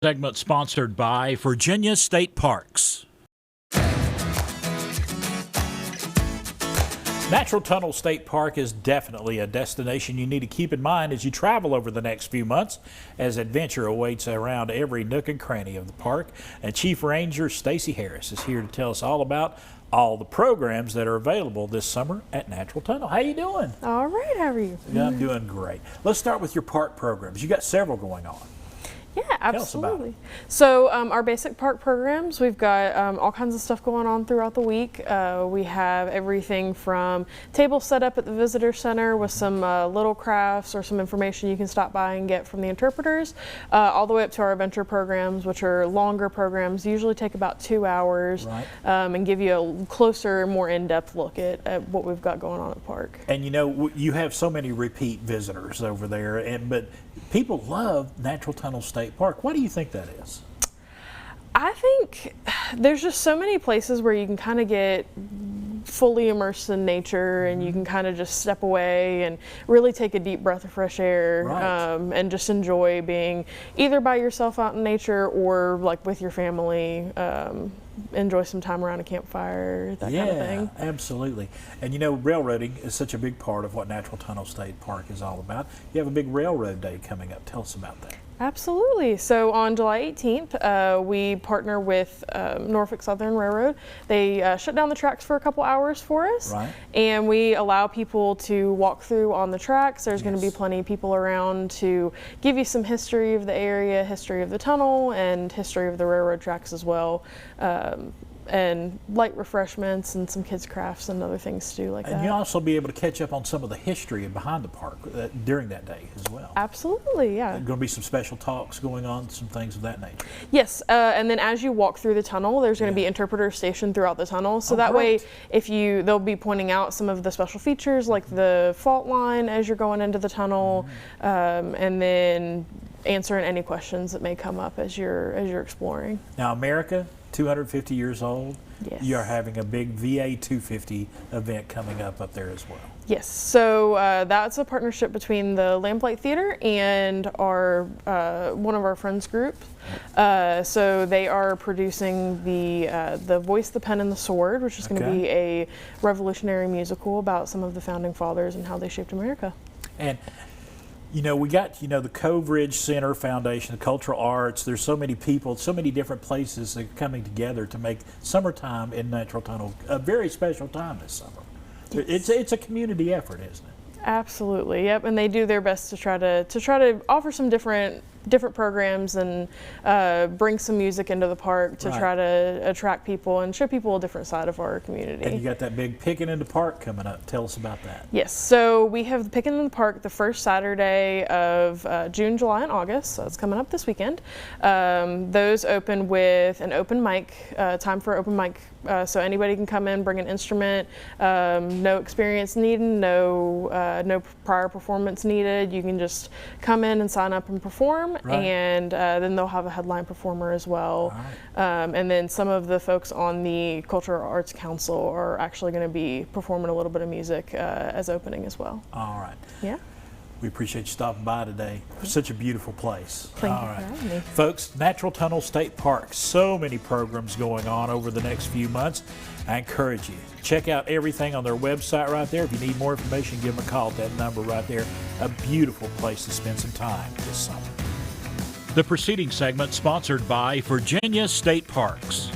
Segment sponsored by Virginia State Parks. Natural Tunnel State Park is definitely a destination you need to keep in mind as you travel over the next few months, as adventure awaits around every nook and cranny of the park. And Chief Ranger Stacy is here to tell us all about all the programs that are available this summer at Natural Tunnel. How you doing? All right, how are you? Yeah, I'm doing great. Let's start with your park programs. You got several going on. Yeah, absolutely. So our basic park programs, we've got all kinds of stuff going on throughout the week. We have everything from tables set up at the visitor center with some little crafts or some information you can stop by and get from the interpreters, all the way up to our adventure programs, which are longer programs, usually take about 2 hours, right. And give you a closer, more in-depth look at what we've got going on at the park. And you know, you have so many repeat visitors over there, but people love Natural Tunnel State Park. Why do you think that is? I think there's just so many places where you can kind of get fully immersed in nature, and you can kind of just step away and really take a deep breath of fresh air, right. And just enjoy being either by yourself out in nature or like with your family. Enjoy some time around a campfire, that kind of thing. Yeah, absolutely. And you know, railroading is such a big part of what Natural Tunnel State Park is all about. You have a big railroad day coming up. Tell us about that. Absolutely. So on July 18th, we partner with Norfolk Southern Railroad. They shut down the tracks for a couple hours for us, right. And we allow people to walk through on the tracks. There's going to be plenty of people around to give you some history of the area, history of the tunnel, and history of the railroad tracks as well. And light refreshments and some kids' crafts and other things to do like that. And you'll also be able to catch up on some of the history behind the park during that day as well. Absolutely, yeah. There's going to be some special talks going on, some things of that nature. Yes, and then as you walk through the tunnel, there's going to be interpreters stationed throughout the tunnel. So that way, they'll be pointing out some of the special features like the fault line as you're going into the tunnel, and then answering any questions that may come up as you're exploring. Now, America, 250 years old. Yes. You are having a big VA 250 event coming up there as well. Yes, so that's a partnership between the Lamplight Theater and our one of our friends group. So they are producing the Voice, the Pen, and the Sword, which is going to be a revolutionary musical about some of the founding fathers and how they shaped America. And you know, we got, the Cove Ridge Center Foundation, the Cultural Arts. There's so many people, so many different places that are coming together to make summertime in Natural Tunnel a very special time this summer. Yes. It's a community effort, isn't it? Absolutely, yep. And they do their best to try to offer some different programs and bring some music into the park to try to attract people and show people a different side of our community. And you got that big Pickin' in the Park coming up. Tell us about that. Yes, so we have the Pickin' in the Park the first Saturday of June, July, and August, so it's coming up this weekend. Those open with an open mic, time for open mic, so anybody can come in, bring an instrument, no experience needed, no prior performance needed. You can just come in and sign up and perform. And then they'll have a headline performer as well. And then some of the folks on the Cultural Arts Council are actually going to be performing a little bit of music as opening as well. All right. Yeah. We appreciate you stopping by today. Such a beautiful place. Thank you for having me. Folks, Natural Tunnel State Park, so many programs going on over the next few months. I encourage you, check out everything on their website right there. If you need more information, give them a call at that number right there. A beautiful place to spend some time this summer. The preceding segment sponsored by Virginia State Parks.